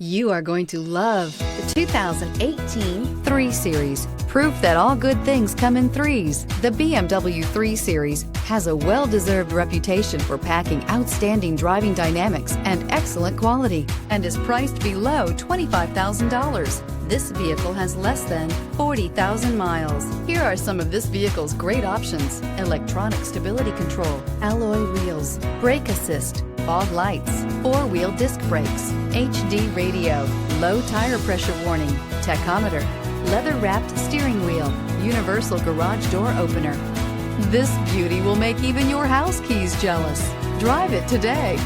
You are going to love the 2018 3 Series. Proof that all good things come in threes. The BMW 3 Series has a well-deserved reputation for packing outstanding driving dynamics and excellent quality, and is priced below $25,000. This vehicle has less than 40,000 miles. Here are some of this vehicle's great options: electronic stability control, alloy wheels, brake assist, fog lights, 4-wheel disc brakes, HD radio, low tire pressure warning, tachometer, leather-wrapped steering wheel, universal garage door opener. This beauty will make even your house keys jealous. Drive it today.